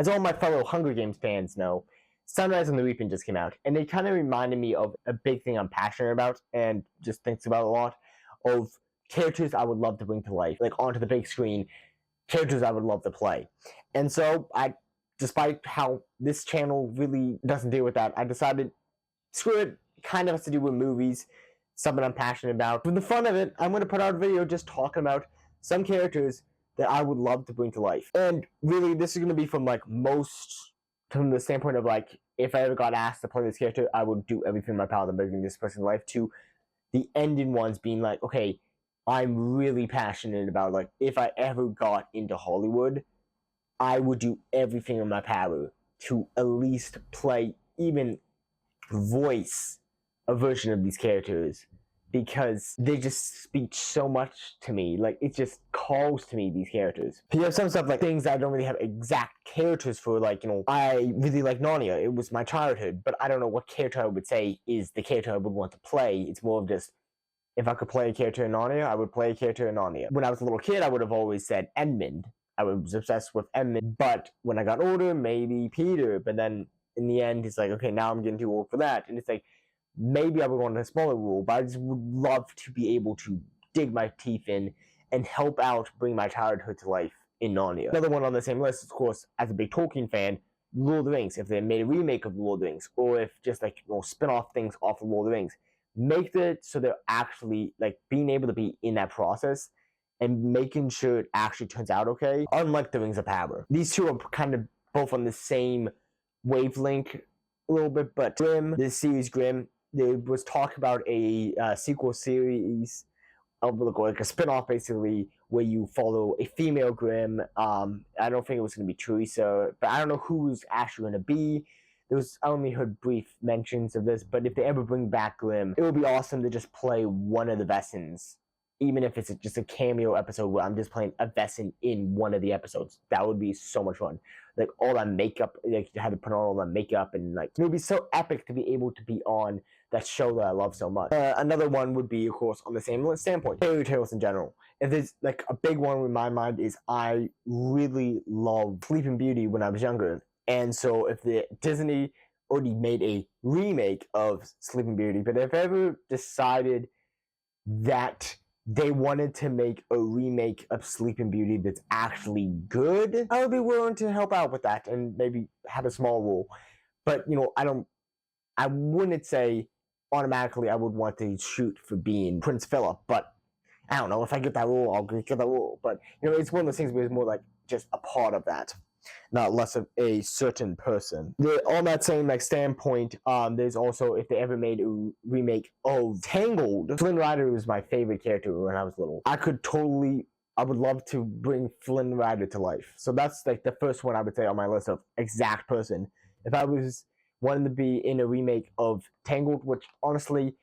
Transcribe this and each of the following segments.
As all my fellow Hunger Games fans know, Sunrise on the Reaping just came out, and it kind of reminded me of a big thing I'm passionate about and just thinks about a lot, of characters I would love to bring to life, like onto the big screen, characters I would love to play. And so despite how this channel really doesn't deal with that, I decided, screw it, kind of has to do with movies, something I'm passionate about. For the fun of it, I'm going to put out a video just talking about some characters that I would love to bring to life. And really, this is going to be from the standpoint of if I ever got asked to play this character, I would do everything in my power to bring this person to life, to the ending ones being okay, I'm really passionate about, if I ever got into Hollywood, I would do everything in my power to at least play, even voice a version of these characters, because they just speak so much to me. It just calls to me, these characters. You have some stuff things I don't really have exact characters for, I really like Narnia. It was my childhood, but I don't know what character I would say is the character I would want to play. It's more of just, if I could play a character in Narnia, I would play a character in Narnia. When I was a little kid, I would have always said Edmund. I was obsessed with Edmund, but when I got older, maybe Peter, but then in the end, it's okay, now I'm getting too old for that, and it's maybe I would want a smaller role, but I just would love to be able to dig my teeth in and help out bring my childhood to life in Narnia. Another one on the same list, of course, as a big Tolkien fan, Lord of the Rings. If they made a remake of Lord of the Rings, or if just spin-off things off of Lord of the Rings, make it so they're actually being able to be in that process and making sure it actually turns out okay, unlike the Rings of Power. These two are kind of both on the same wavelength a little bit, but Grimm, this series Grimm, there was talk about a sequel series of a spin-off basically, where you follow a female Grimm. I don't think it was going to be Teresa, but I don't know who was actually going to be. I only heard brief mentions of this, but if they ever bring back Grimm, it would be awesome to just play one of the Vessens, even if it's just a cameo episode where I'm just playing a Vessen in one of the episodes. That would be so much fun. All that makeup, you had to put on all that makeup, and it would be so epic to be able to be on that show that I love so much. Another one would be, of course, on the same standpoint, fairy tales in general. If there's a big one in my mind is, I really loved Sleeping Beauty when I was younger. And so if Disney already made a remake of Sleeping Beauty, but if ever decided that they wanted to make a remake of Sleeping Beauty that's actually good, I would be willing to help out with that and maybe have a small role. But, I wouldn't say automatically I would want to shoot for being Prince Philip, but I don't know, if I get that role, I'll get that role. But, it's one of those things where it's more just a part of that, not less of a certain person. On that same standpoint, there's also, if they ever made a remake of Tangled, Flynn Rider was my favorite character when I was little. I would love to bring Flynn Rider to life. So that's the first one I would say on my list of exact person. If I was wanting to be in a remake of Tangled, which honestly,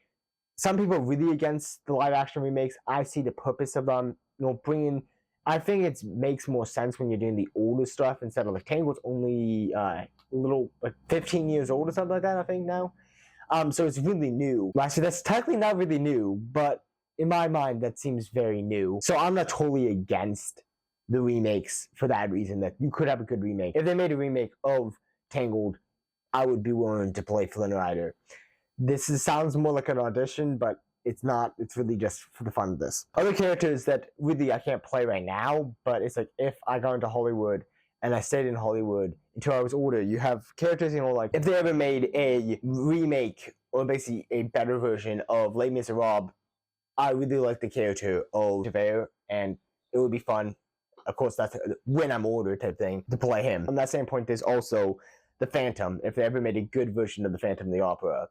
some people are really against the live action remakes. I see the purpose of them, bringing. I think it makes more sense when you're doing the older stuff instead of Tangled's only little 15 years old or something like that, I think now. So it's really new. Actually, that's technically not really new, but in my mind, that seems very new. So I'm not totally against the remakes for that reason, that you could have a good remake. If they made a remake of Tangled, I would be willing to play Flynn Rider. Sounds more like an audition, but it's not. It's really just for the fun of this. Other characters that really I can't play right now, but it's if I got into Hollywood and I stayed in Hollywood until I was older, you have characters, if they ever made a remake or basically a better version of Les Miserables, I really like the character of Javert, and it would be fun. Of course, that's when I'm older type thing, to play him. On that same point, there's also the Phantom. If they ever made a good version of the Phantom of the Opera,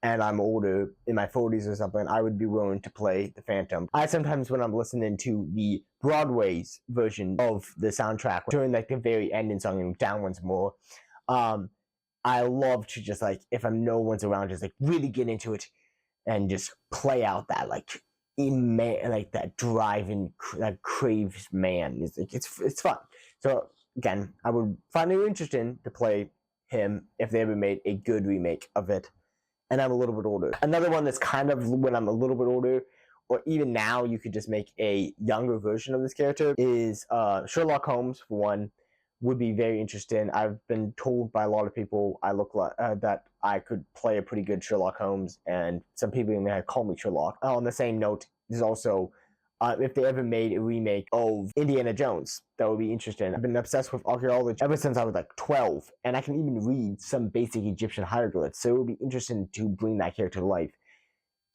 and I'm older, in my 40s or something, I would be willing to play the Phantom. I sometimes, when I'm listening to the Broadway's version of the soundtrack, during the very ending song and Down Once More, I love to just if no one's around, just really get into it and just play out that that driving, that craves man. It's fun. So again, I would find it interesting to play him if they ever made a good remake of it. And I'm a little bit older. Another one that's kind of when I'm a little bit older, or even now you could just make a younger version of this character, is Sherlock Holmes, for one, would be very interesting. I've been told by a lot of people I look like that I could play a pretty good Sherlock Holmes, and some people even have called me Sherlock. On the same note, there's also if they ever made a remake of Indiana Jones, that would be interesting. I've been obsessed with archaeology ever since I was like 12, and I can even read some basic Egyptian hieroglyphs, so it would be interesting to bring that character to life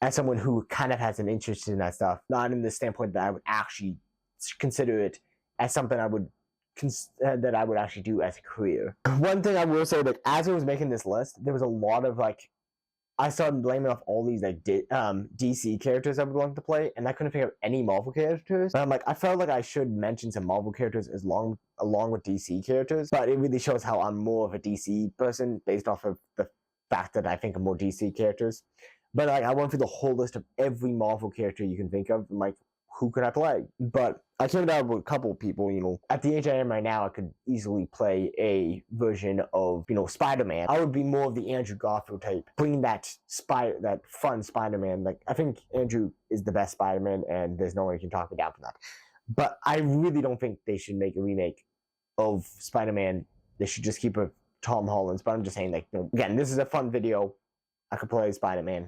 as someone who kind of has an interest in that stuff, not in the standpoint that I would actually consider it as something I would that I would actually do as a career. One thing I will say, like, as I was making this list, there was a lot of like, I started blaming off all these like DC characters I would want to play, and I couldn't figure out any Marvel characters. But I'm like, I felt like I should mention some Marvel characters along with DC characters, but it really shows how I'm more of a DC person based off of the fact that I think of more DC characters. But like, I went through the whole list of every Marvel character you can think of. I'm like, who could I play? But I came down with a couple of people, you know. At the age I am right now, I could easily play a version of, you know, Spider-Man. I would be more of the Andrew Garfield type, bringing that fun Spider-Man. Like, I think Andrew is the best Spider-Man, and there's no one who can talk me down from that. But I really don't think they should make a remake of Spider-Man. They should just keep it Tom Holland's. But I'm just saying, like, you know, again, this is a fun video. I could play Spider-Man.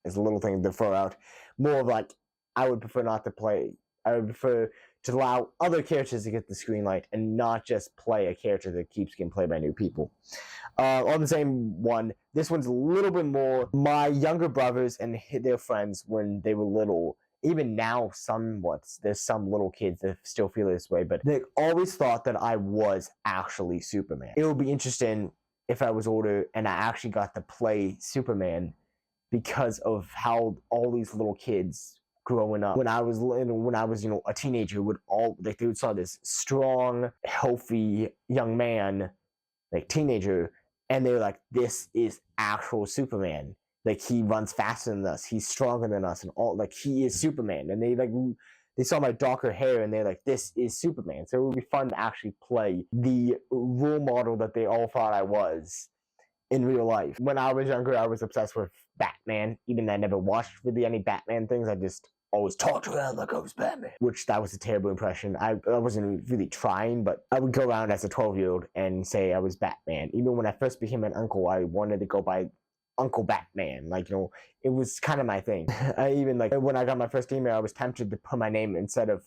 It's a little thing to throw out. More of like, I would prefer not to play. I would prefer to allow other characters to get the screen light and not just play a character that keeps getting played by new people. On the same one, this one's a little bit more my younger brothers and their friends when they were little. Even now, somewhat, there's some little kids that still feel this way, but they always thought that I was actually Superman. It would be interesting if I was older and I actually got to play Superman because of how all these little kids growing up, when I was you know, a teenager, would all like, they would saw this strong, healthy young man, like teenager, and they were like, this is actual Superman. Like, he runs faster than us, he's stronger than us, and all, like, he is Superman. And they saw my darker hair and they're like, this is Superman. So it would be fun to actually play the role model that they all thought I was in real life. When I was younger, I was obsessed with Batman. Even though I never watched really any Batman things, I just always talked around like I was Batman. Which, that was a terrible impression. I wasn't really trying, but I would go around as a 12-year-old and say I was Batman. Even when I first became an uncle, I wanted to go by Uncle Batman. Like, you know, it was kind of my thing. I even, like, when I got my first email, I was tempted to put my name instead of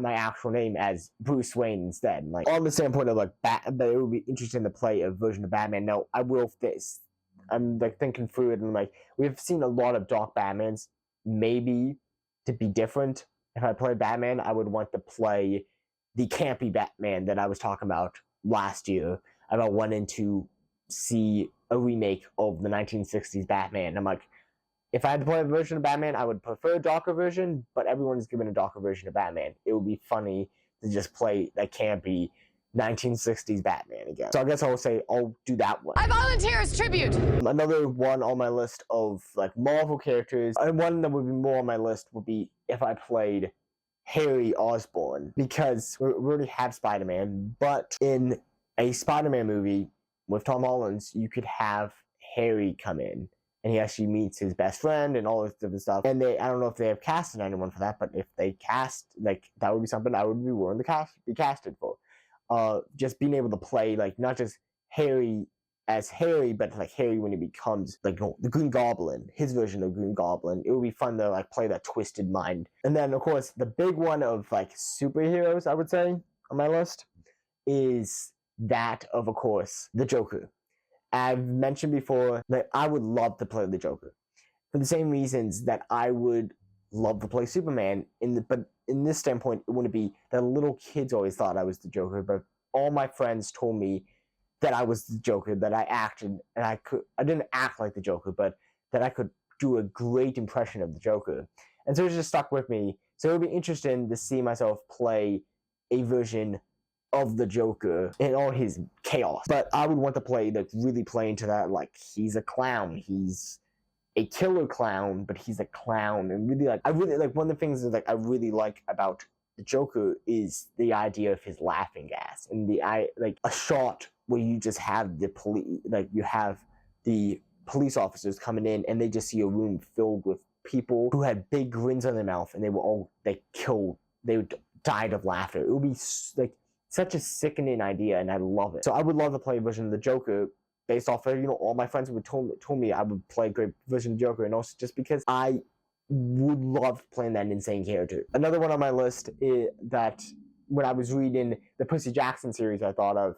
my actual name as Bruce Wayne instead. Like, on the standpoint of like but it would be interesting to play a version of Batman. No, I will this. I'm like thinking through it, and like, we've seen a lot of dark Batmans. Maybe to be different, if I play Batman, I would want to play the campy Batman that I was talking about last year, about wanting to see a remake of the 1960s Batman. I'm like, if I had to play a version of Batman, I would prefer a darker version, but everyone's given a darker version of Batman. It would be funny to just play that campy 1960s Batman again. So I guess I'll say I'll do that one. I volunteer as tribute! Another one on my list of like Marvel characters, and one that would be more on my list would be if I played Harry Osborn, because we already have Spider-Man, but in a Spider-Man movie with Tom Holland, you could have Harry come in, and he actually meets his best friend and all this different stuff. And I don't know if they have casted anyone for that, but if they cast, like, that would be something I would be willing to be casted for. Just being able to play, like, not just Harry as Harry, but like Harry when he becomes, like, you know, the Green Goblin, his version of Green Goblin. It would be fun to like play that twisted mind. And then, of course, the big one of like superheroes, I would say, on my list is that of course, the Joker. I've mentioned before that I would love to play the Joker for the same reasons that I would love to play Superman. But in this standpoint, it wouldn't be that little kids always thought I was the Joker, but all my friends told me that I was the Joker, that I acted, and I didn't act like the Joker, but that I could do a great impression of the Joker. And so it just stuck with me. So it would be interesting to see myself play a version of the Joker in all his chaos. But I would want to really play into that, like, he's a clown, he's a killer clown, but he's a clown. And I really like one of the things that like I really like about the Joker is the idea of his laughing gas, and like a shot where you just have the police officers coming in and they just see a room filled with people who had big grins on their mouth, and they died of laughter. It would be like such a sickening idea, and I love it. So I would love to play a version of the Joker based off of, all my friends would told me I would play a great version of Joker, and also just because I would love playing that insane character. Another one on my list is that when I was reading the Percy Jackson series I thought of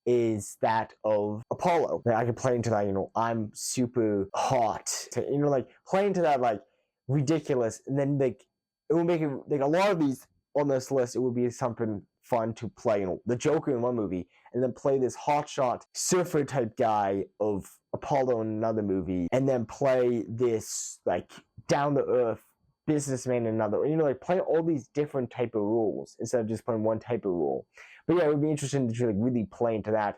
is that of Apollo. I could play into that, I'm super hot. Play into that, ridiculous, and then, it would make it, a lot of these on this list, it would be something fun to play, the Joker in one movie, and then play this hotshot surfer type guy of Apollo in another movie, and then play this, down to earth businessman in another, play all these different type of rules instead of just playing one type of rule. But yeah, it would be interesting to really play into that.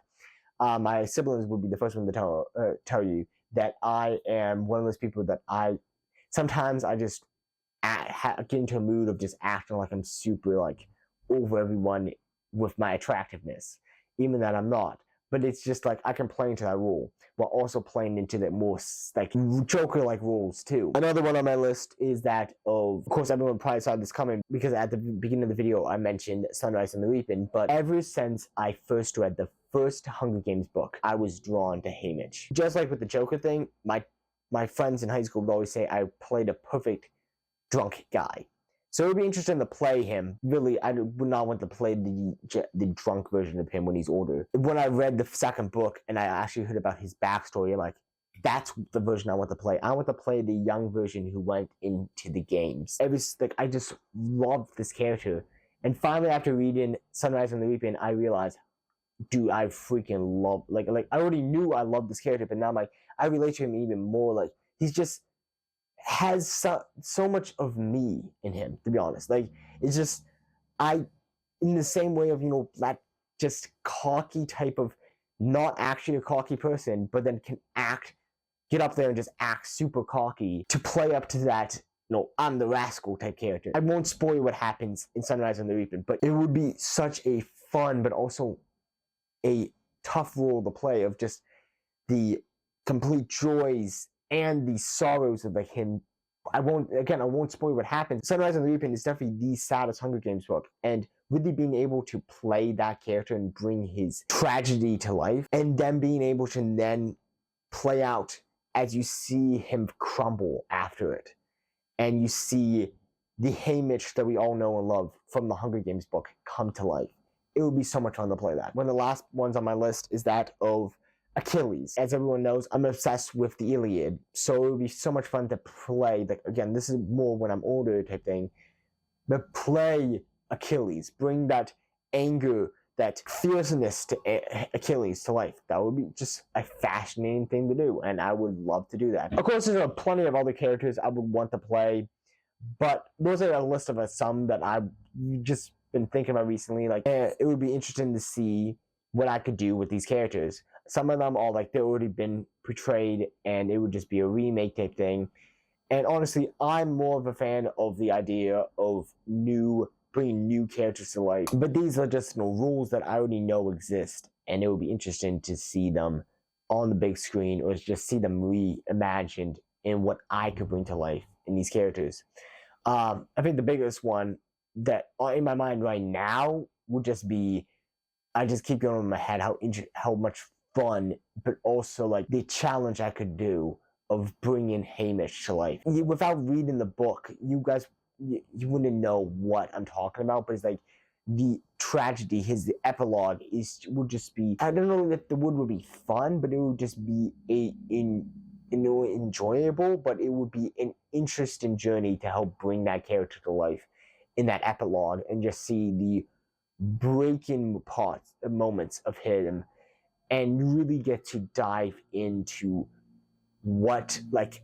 My siblings would be the first one to tell you that I am one of those people that sometimes I just get into a mood of just acting like I'm super over everyone with my attractiveness, even that I'm not. But it's just I can play into that rule while also playing into the more Joker-like rules too. Another one on my list is that of course, everyone probably saw this coming because at the beginning of the video I mentioned Sunrise and the Reaping. But ever since I first read the first Hunger Games book, I was drawn to Haymitch. Just like with the Joker thing, my friends in high school would always say I played a perfect drunk guy. So it would be interesting to play him. Really, I would not want to play the drunk version of him when he's older. When I read the second book and I actually heard about his backstory, I'm like, that's the version I want to play. I want to play the young version who went into the games. It was I just loved this character. And finally, after reading Sunrise and the Reaping, I realized, dude, I freaking love, I already knew I loved this character, but now I relate to him even more. He's just has so much of me in him, to be honest. It's just, in the same way of, that just cocky type of, not actually a cocky person, but then can get up there and just act super cocky to play up to that, I'm the rascal type character. I won't spoil what happens in Sunrise and the Reaping, but it would be such a fun, but also a tough role to play of just the complete joys and the sorrows of him. I won't spoil what happens. Sunrise and the Reaping is definitely the saddest Hunger Games book, and really being able to play that character and bring his tragedy to life, and then being able to then play out as you see him crumble after it, and you see the Haymitch that we all know and love from the Hunger Games book come to life. It would be so much fun to play that. One of the last ones on my list is that of Achilles. As everyone knows, I'm obsessed with the Iliad, so it would be so much fun to play, again, this is more when I'm older type thing, but play Achilles, bring that anger, that fierceness to Achilles to life. That would be just a fascinating thing to do, and I would love to do that. Of course, there are plenty of other characters I would want to play, but those are a list of some that I've just been thinking about recently. It would be interesting to see what I could do with these characters. Some of them are they've already been portrayed, and it would just be a remake type thing. And honestly, I'm more of a fan of the idea of bringing new characters to life. But these are just rules that I already know exist, and it would be interesting to see them on the big screen, or just see them reimagined in what I could bring to life in these characters. I think the biggest one that in my mind right now would just be, I just keep going in my head how much fun, but also the challenge I could do of bringing Haymitch to life. Without reading the book, you guys, you wouldn't know what I'm talking about, but it's the tragedy, the epilogue would just be, I don't know that the would be fun, but it would just be enjoyable, but it would be an interesting journey to help bring that character to life in that epilogue, and just see the breaking moments of him, and really get to dive into what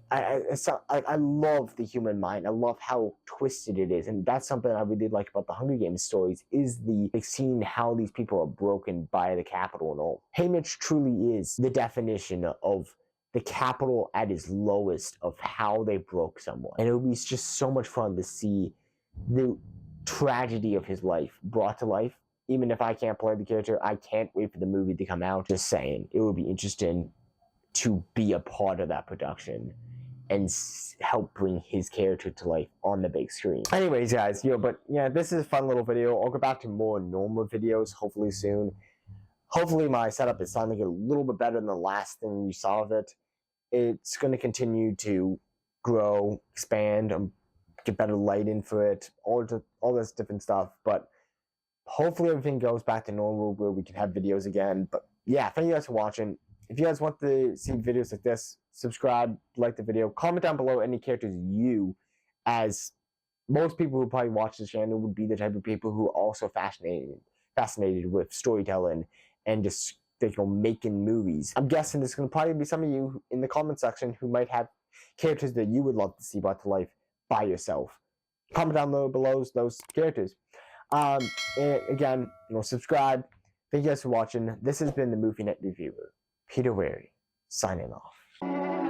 I love the human mind. I love how twisted it is, and that's something I really like about the Hunger Games stories, is seeing how these people are broken by the capital and all. Haymitch truly is the definition of the capital at its lowest of how they broke someone, and it would be just so much fun to see the tragedy of his life brought to life. Even if I can't play the character, I can't wait for the movie to come out. Just saying, it would be interesting to be a part of that production and help bring his character to life on the big screen. Anyways, guys, but yeah, this is a fun little video. I'll go back to more normal videos hopefully soon. Hopefully my setup is starting to get a little bit better than the last thing you saw of it. It's going to continue to grow, expand, get better lighting for it, all this different stuff. But hopefully everything goes back to normal where we can have videos again. But yeah, thank you guys for watching. If you guys want to see videos like this, subscribe, like the video, comment down below any characters you, as most people who probably watch this channel would be the type of people who are also fascinated with storytelling and just making movies. I'm guessing there's going to probably be some of you in the comment section who might have characters that you would love to see brought to life by yourself. Comment down below those characters. And again, subscribe. Thank you guys for watching. This has been the Movie Night Reviewer, Peter Wary, signing off.